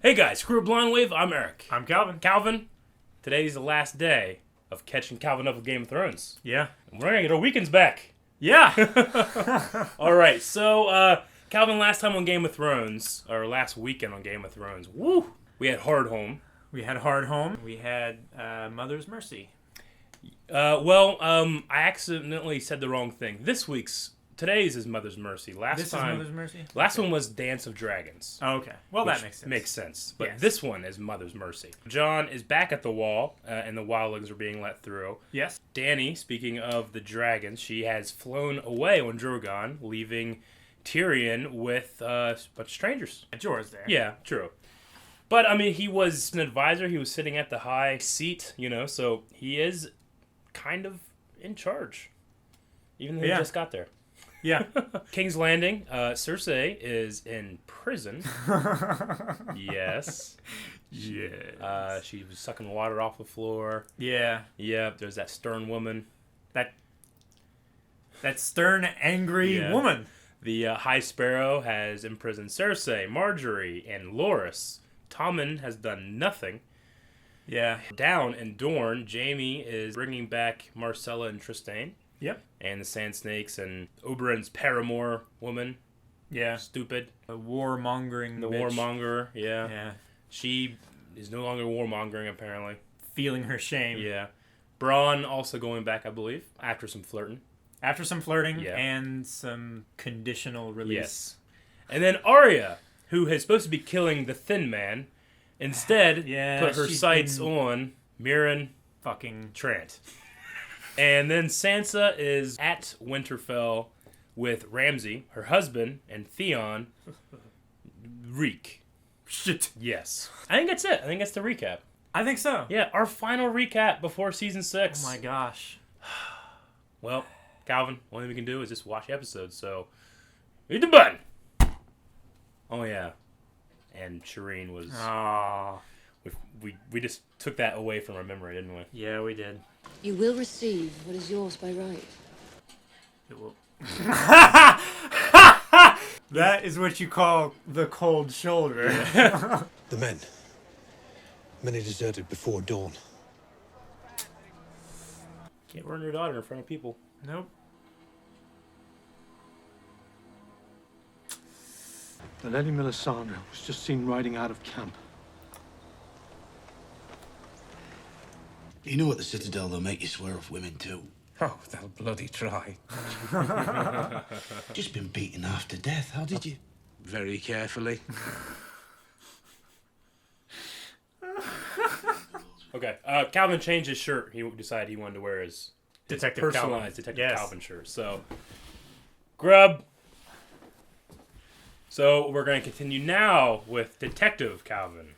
Hey guys, Screw Blind Wave, I'm Eric. I'm Calvin. Calvin, today's the last day of catching Calvin up with Game of Thrones. Yeah. And we're gonna get our weekends back. Yeah. Alright, so, Calvin, last time on Game of Thrones, or last weekend on Game of Thrones, woo! We had Hardhome. We had Hardhome. We had Mother's Mercy. I accidentally said the wrong thing. Today's is Mother's Mercy. This is Mother's Mercy? Last one was Dance of Dragons. Oh, okay. Well, that makes sense. Makes sense. But yes. This one is Mother's Mercy. Jon is back at the wall, and the wildlings are being let through. Yes. Dany, speaking of the dragons, she has flown away on Drogon, leaving Tyrion with a bunch of strangers. Jorah's there. Yeah, true. But, I mean, he was an advisor. He was sitting at the high seat, so he is kind of in charge. Even though he just got there. Yeah. King's Landing. Cersei is in prison. Yes. Yeah. She was sucking water off the floor. Yeah. Yep. There's that stern woman. That stern, angry woman. The High Sparrow has imprisoned Cersei, Marjorie, and Loras. Tommen has done nothing. Yeah. Down in Dorne, Jaime is bringing back Marcella and Trystane. Yep. And the Sand Snakes and Oberyn's paramour woman. Yeah. Stupid. The warmongering bitch. Warmonger, yeah. Yeah. She is no longer warmongering, apparently. Feeling her shame. Yeah. Bronn also going back, I believe, after some flirting. After some flirting and some conditional release. Yes. And then Arya, who is supposed to be killing the Thin Man, instead put her sights on Mirren fucking Trant. And then Sansa is at Winterfell with Ramsay, her husband, and Theon. Reek. Shit. Yes. I think that's it. I think that's the recap. I think so. Yeah, our final recap before season 6. Oh my gosh. Well, Calvin, only thing we can do is just watch the episodes, so hit the button. Oh yeah. And Shireen was... Oh. We just took that away from our memory, didn't we? Yeah, we did. You will receive what is yours by right. It will. That is what you call the cold shoulder. The men. Many deserted before dawn. Can't burn your daughter in front of people. Nope. The Lady Melisandre was just seen riding out of camp. You know at the Citadel they'll make you swear off women too. Oh, they'll bloody try. Just been beaten half to death. How did you? Very carefully. Okay, Calvin changed his shirt. He decided he wanted to wear his Detective personalized Calvin. Detective Calvin shirt. So, Grub. So, we're going to continue now with Detective Calvin.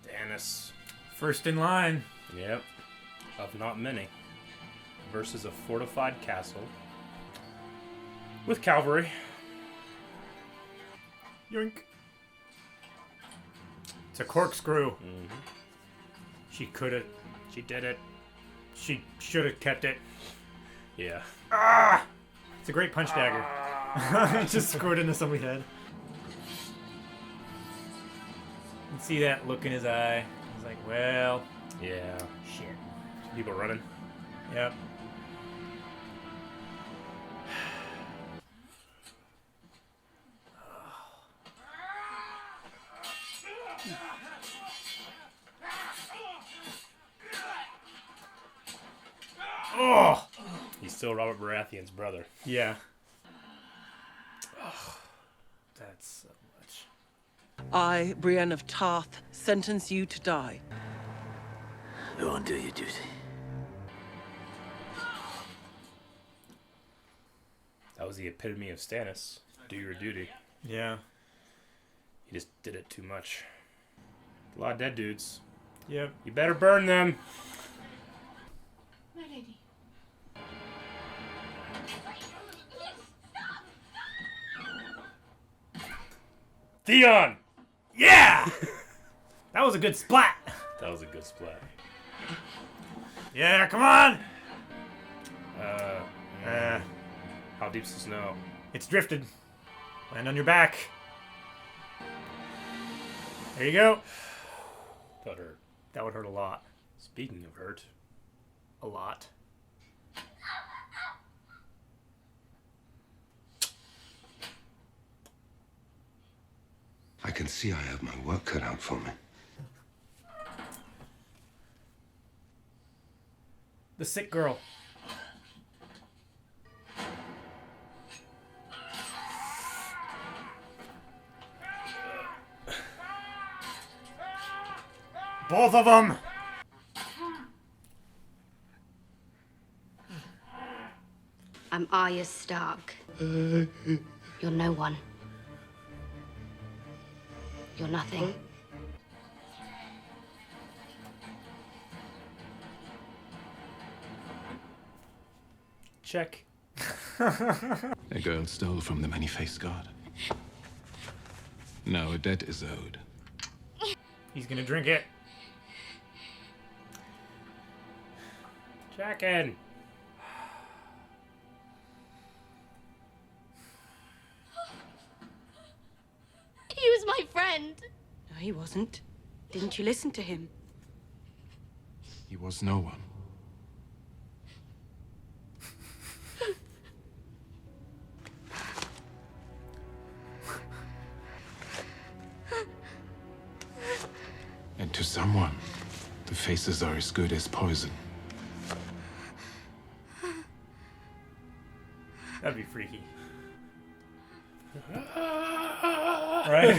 Dennis. First in line. Yep. Of not many. Versus a fortified castle. With cavalry. Yoink. It's a corkscrew. Mm-hmm. She could have. She did it. She should have kept it. Yeah. Ah! It's a great punch dagger. It just scored into somebody's head. You can see that look in his eye. He's like, well, Yeah. shit. People running. Yep. Oh! He's still Robert Baratheon's brother. Yeah. Oh, that's so much. I, Brienne of Tarth, sentence you to die. Go on, do your duty. That was the epitome of Stannis. Do your duty. Yeah. He just did it too much. A lot of dead dudes. Yep. You better burn them. My lady. Theon! Yeah! That was a good splat. That was a good splat. Yeah, come on! How deep's the snow? It's drifted. Land on your back. There you go. That hurt. That would hurt a lot. Speaking of hurt. A lot. I can see I have my work cut out for me. The sick girl. Both of them! I'm Arya Stark. You're no one. You're nothing. Check. A girl stole from the many-faced god. Now a debt is owed. He's gonna drink it. Jackin. He was my friend. No, he wasn't. Didn't you listen to him? He was no one. And to someone, the faces are as good as poison. That'd be freaky. Right?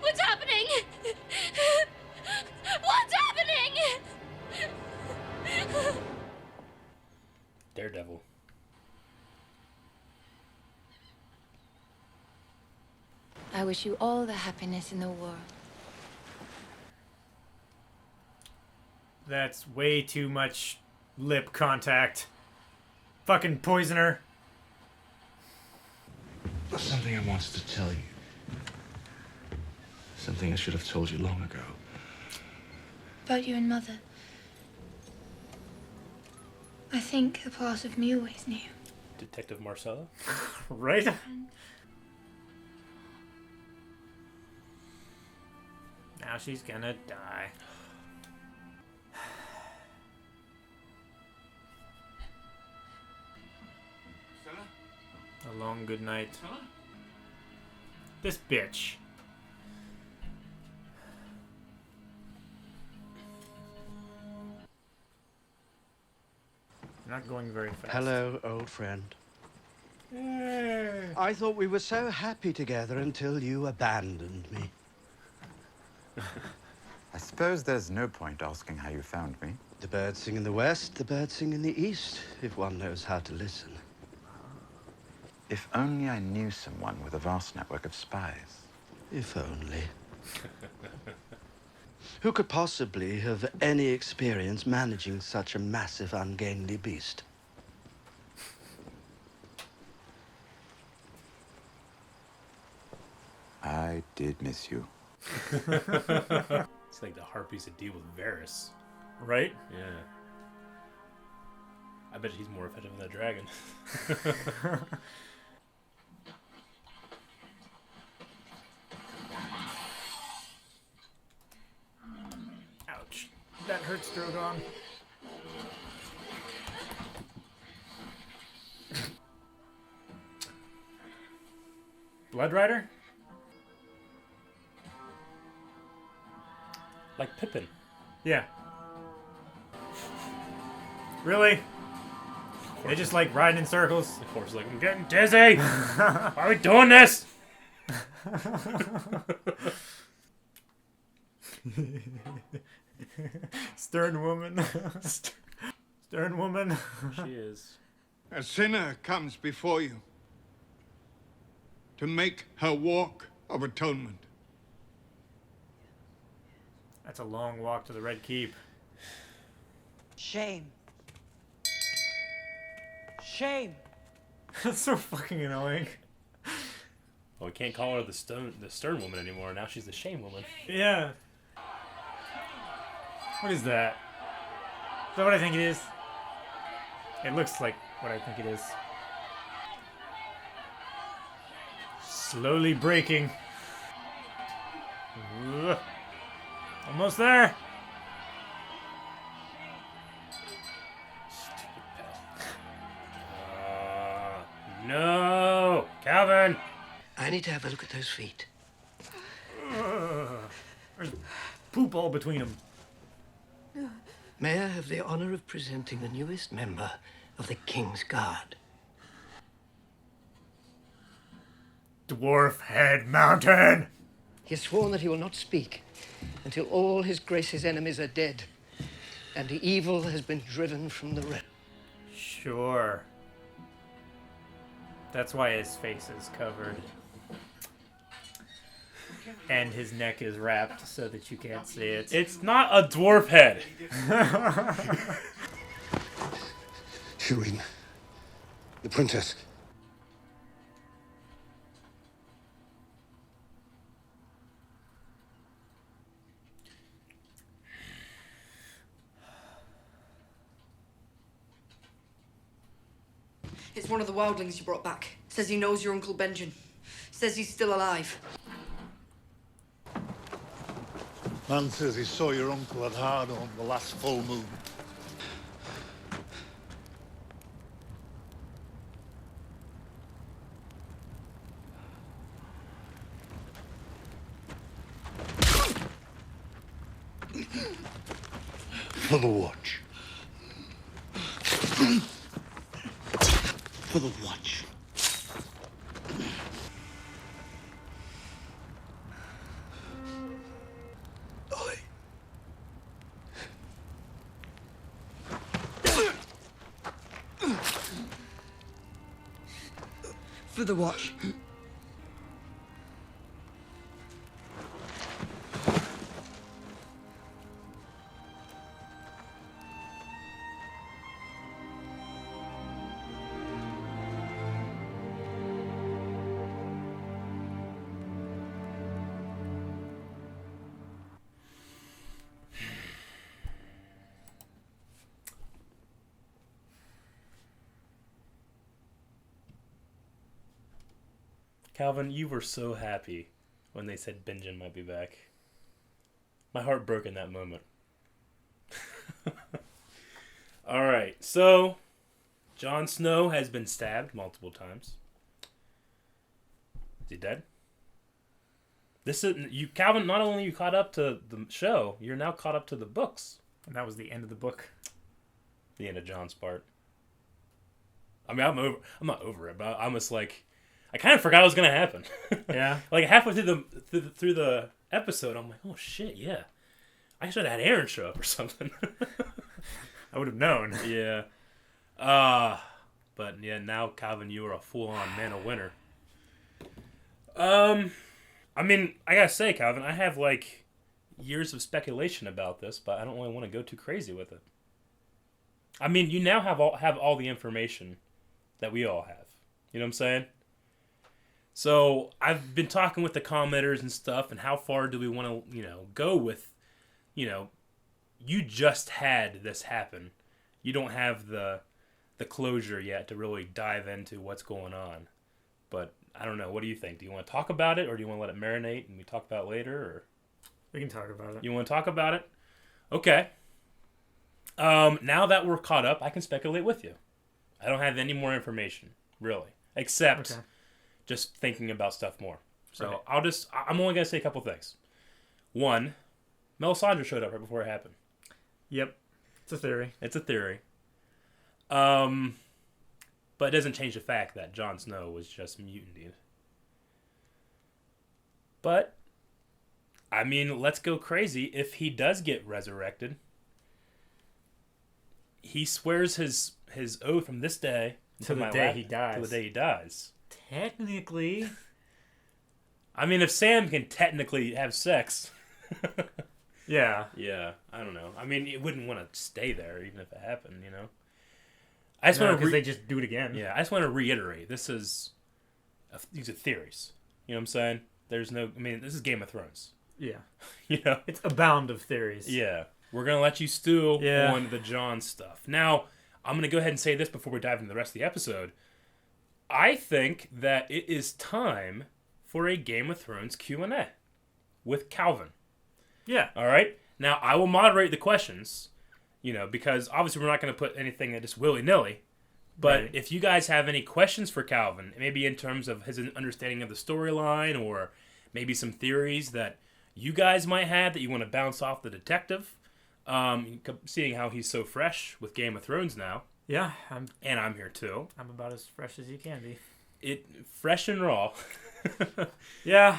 What's happening? What's happening? Daredevil. I wish you all the happiness in the world. That's way too much lip contact. Fucking poisoner. There's something I wanted to tell you. Something I should have told you long ago. About you and Mother. I think a part of me always knew. Detective Marcella. Right? Now she's gonna die. A long good night. This bitch. Not going very fast. Hello, old friend. I thought we were so happy together until you abandoned me. I suppose there's no point asking how you found me. The birds sing in the west, the birds sing in the east, if one knows how to listen. If only I knew someone with a vast network of spies. If only. Who could possibly have any experience managing such a massive, ungainly beast? I did miss you. It's like the harpies that deal with Varys. Right? Yeah. I bet he's more effective than that dragon. Ouch. That hurts, Drogon. Blood Rider? Like Pippin. Yeah. Really? They just like riding in circles? Of course, like, I'm getting dizzy! Why are we doing this? Stern woman. Stern woman. She is. A sinner comes before you to make her walk of atonement. That's a long walk to the Red Keep. Shame. Shame. That's so fucking annoying. Well, we can't call her the stern woman anymore. Now she's the shame woman. Yeah. What is that? Is that what I think it is? It looks like what I think it is. Slowly breaking. Ugh. Almost there. Stupid pal. No! Calvin! I need to have a look at those feet. There's poop all between them. May I have the honor of presenting the newest member of the King's Guard? Dwarf Head Mountain! He has sworn that he will not speak until all his grace's enemies are dead and the evil has been driven from the realm. Sure. That's why his face is covered. And his neck is wrapped so that you can't see it. It's not a dwarf head. Shireen, the princess. It's one of the wildlings you brought back. Says he knows your Uncle Benjen. Says he's still alive. Man says he saw your uncle at Hard on the last full moon. For the watch. For the watch. For the watch. Calvin, you were so happy when they said Benjen might be back. My heart broke in that moment. Alright, so Jon Snow has been stabbed multiple times. Is he dead? This is you, Calvin. Not only are you caught up to the show, you're now caught up to the books. And that was the end of the book. The end of Jon's part. I mean, I'm not over it, but I'm just like, I kind of forgot it was gonna happen. Yeah. Like halfway through the episode, I'm like, oh shit, yeah. I should have had Aaron show up or something. I would have known. Yeah. But yeah, now Calvin, you are a full-on man of winter. I mean, I gotta say, Calvin, I have like years of speculation about this, but I don't really want to go too crazy with it. I mean, you now have all the information that we all have. You know what I'm saying? So I've been talking with the commenters and stuff, and how far do we want to, go with, you just had this happen. You don't have the closure yet to really dive into what's going on. But I don't know. What do you think? Do you want to talk about it, or do you want to let it marinate and we talk about it later? Or we can talk about it. You want to talk about it? Okay. Now that we're caught up, I can speculate with you. I don't have any more information, really, except just thinking about stuff more. So right. I'm only going to say a couple things. One, Melisandre showed up right before it happened. Yep. It's a theory. It's a theory. But it doesn't change the fact that Jon Snow was just mutinied. But, I mean, let's go crazy. If he does get resurrected, he swears his oath from this day to the day he dies. To the day he dies. Technically. I mean, if Sam can technically have sex. Yeah. Yeah, I don't know. I mean, you wouldn't want to stay there even if it happened, I just want to because they just do it again. Yeah, I just want to reiterate. These are theories. You know what I'm saying? There's no. I mean, this is Game of Thrones. Yeah. It's a bound of theories. Yeah, we're gonna let you stew on the Jon stuff. Now, I'm gonna go ahead and say this before we dive into the rest of the episode. I think that it is time for a Game of Thrones Q&A with Calvin. Yeah. All right. Now I will moderate the questions, because obviously we're not going to put anything that just willy nilly. But Right. if you guys have any questions for Calvin, maybe in terms of his understanding of the storyline, or maybe some theories that you guys might have that you want to bounce off the detective, seeing how he's so fresh with Game of Thrones now. Yeah, I'm here too. I'm about as fresh as you can be. Fresh and raw. Yeah.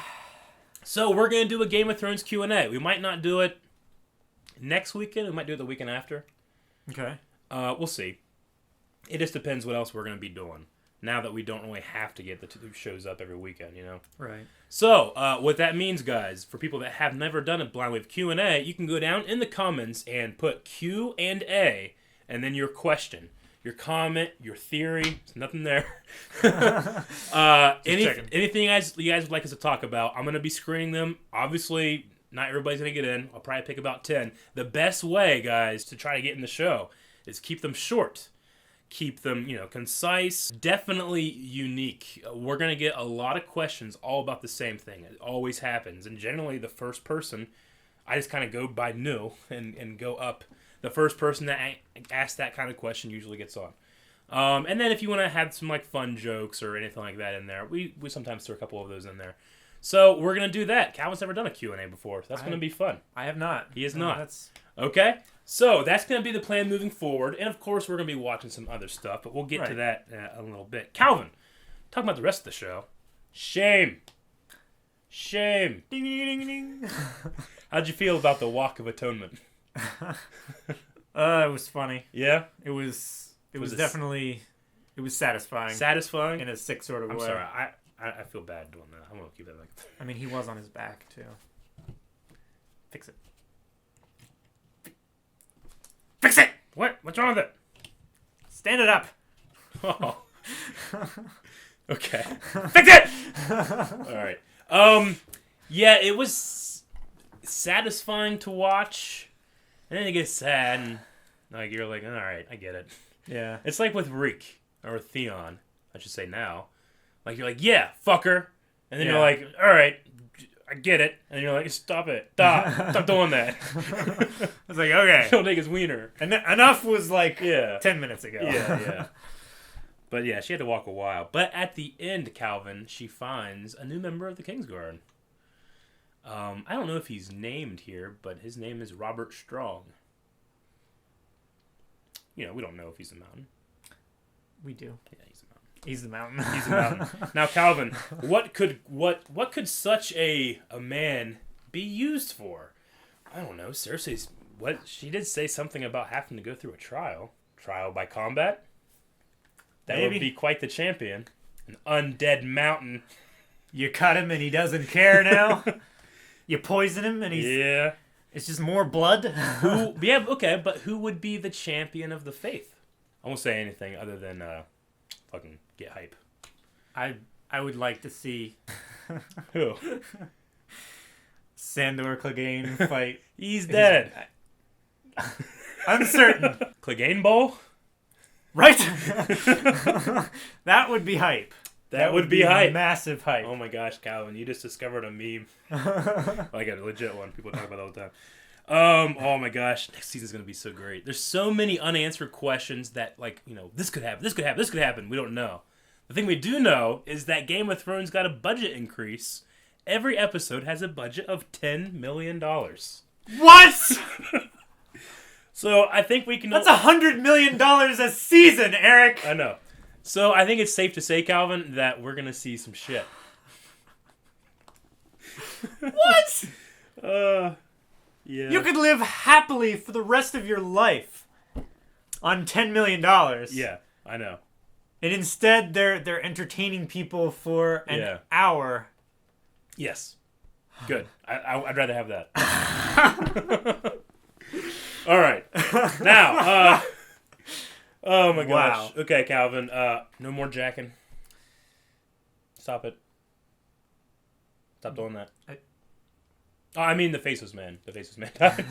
So we're gonna do a Game of Thrones Q&A. We might not do it next weekend. We might do it the weekend after. Okay. We'll see. It just depends what else we're gonna be doing. Now that we don't really have to get the two shows up every weekend, Right. So, what that means, guys, for people that have never done a Blind Wave Q&A, you can go down in the comments and put Q&A, and then your question, your comment, your theory. There's nothing there. Anything you guys would like us to talk about, I'm going to be screening them. Obviously, not everybody's going to get in. I'll probably pick about 10. The best way, guys, to try to get in the show is keep them short. Keep them, concise, definitely unique. We're going to get a lot of questions all about the same thing. It always happens. And generally, the first person, I just kind of go by new and go up. The first person that asks that kind of question usually gets on. And then if you want to have some fun jokes or anything like that in there, we sometimes throw a couple of those in there. So we're going to do that. Calvin's never done a Q&A before. So that's going to be fun. I have not. He has not. Okay? So that's going to be the plan moving forward. And, of course, we're going to be watching some other stuff, but we'll get to that a little bit. Calvin, talking about the rest of the show. Shame. Ding, ding, ding, ding. How'd you feel about the Walk of Atonement? It was funny. Yeah? It was definitely... It was satisfying. Satisfying? In a sick sort of way. I'm sorry. I feel bad doing that. I'm going to keep that like that. I mean, he was on his back, too. Fix it. Fix it! What? What's wrong with it? Stand it up. Oh. Okay. Fix it! All right. Yeah, it was satisfying to watch. And then it gets sad, and you're like, all right, I get it. Yeah. It's like with Reek, or Theon, I should say now. You're like, yeah, fucker. And then you're like, all right, I get it. And you're like, stop it. Stop doing that. It's like, okay. Don't take his wiener. And enough was 10 minutes ago. Yeah. But yeah, she had to walk a while. But at the end, Calvin, she finds a new member of the Kingsguard. I don't know if he's named here, but his name is Robert Strong. We don't know if he's a mountain. We do. Yeah, he's a mountain. He's the mountain. He's the mountain. Now, Calvin, what could such a man be used for? I don't know. Cersei's she did say something about having to go through a trial by combat. That would be quite the champion. An undead mountain. You cut him and he doesn't care now. You poison him and it's just more blood. But who would be the champion of the faith? I won't say anything other than fucking get hype. I would like to see who? Sandor Clegane fight. He's dead. Uncertain. Clegane Bowl? Right? That would be hype. That would be hype. Massive hype. Oh my gosh, Calvin, you just discovered a meme. Like a legit one. People talk about it all the time. Oh my gosh, next season's gonna be so great. There's so many unanswered questions that this could happen, this could happen, this could happen. We don't know. The thing we do know is that Game of Thrones got a budget increase. Every episode has a budget of $10 million. What? So I think we can. That's $100 million a season, Eric. I know. So I think it's safe to say, Calvin, that we're gonna see some shit. What? Yeah. You could live happily for the rest of your life on $10 million. Yeah, I know. And instead, they're entertaining people for an hour. Yes. Good. I'd rather have that. All right. Now, oh my gosh. Wow. Okay, Calvin. No more jacking. Stop it. Stop doing that. I mean the faceless man. The faceless man died.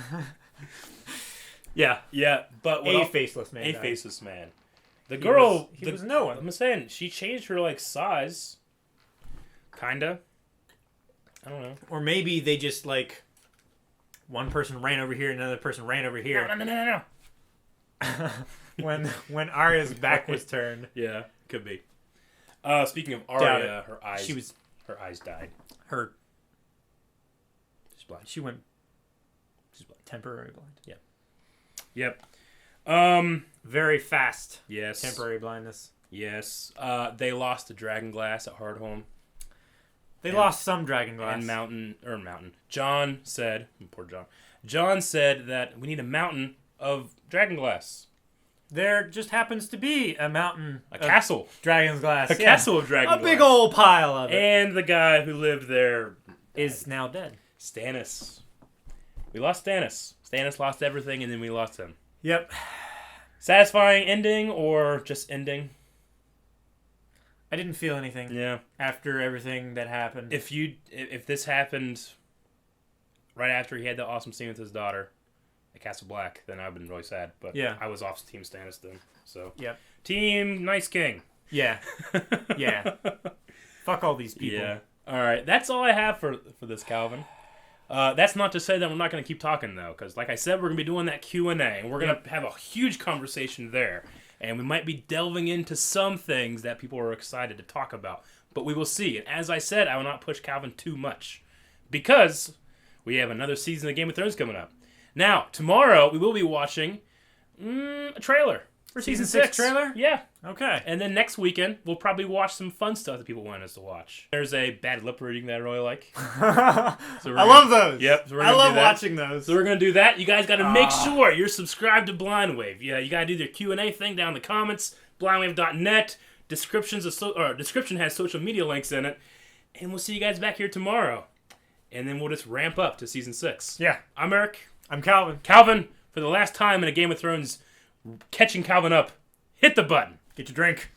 Yeah. But faceless man. A faceless man. The girl. He was no one. I'm saying she changed her size. Kinda. I don't know. Or maybe they just one person ran over here, and another person ran over here. No. when Arya's back was turned. Yeah, could be. Speaking of Arya, her eyes died. She's blind. She's blind. Temporary blind. Yeah. Yep. Very fast. Yes. Temporary blindness. Yes. They lost the dragon glass at Hardhome. They lost some dragon glass. And mountain. Jon said, poor Jon. Jon said that we need a mountain of dragon glass. There just happens to be a mountain. A castle. Dragon's glass. A castle of dragon glass. A big old pile of it. And the guy who lived there is now dead. Stannis. We lost Stannis. Stannis lost everything, and then we lost him. Yep. Satisfying ending or just ending? I didn't feel anything. Yeah. After everything that happened. If this happened right after he had the awesome scene with his daughter at Castle Black, then I've been really sad. But yeah. I was off Team Stannis then. So yep. Team Nice King. Yeah. Yeah. Fuck all these people. Yeah. All right. That's all I have for this, Calvin. That's not to say that we're not going to keep talking, though, because like I said, we're going to be doing that Q&A, and we're going to have a huge conversation there. And we might be delving into some things that people are excited to talk about. But we will see. And as I said, I will not push Calvin too much, because we have another season of Game of Thrones coming up. Now, tomorrow, we will be watching a trailer for Season 6. Trailer? Yeah. Okay. And then next weekend, we'll probably watch some fun stuff that people want us to watch. There's a bad lip reading that I really like. I love those. Yep. So I love watching those. So we're going to do that. You guys got to make sure you're subscribed to Blind Wave. Yeah, you got to do their Q&A thing down in the comments. blindwave.net. Description has social media links in it. And we'll see you guys back here tomorrow. And then we'll just ramp up to Season 6. Yeah. I'm Eric. I'm Calvin. Calvin, for the last time in a Game of Thrones, catching Calvin up, hit the button. Get your drink.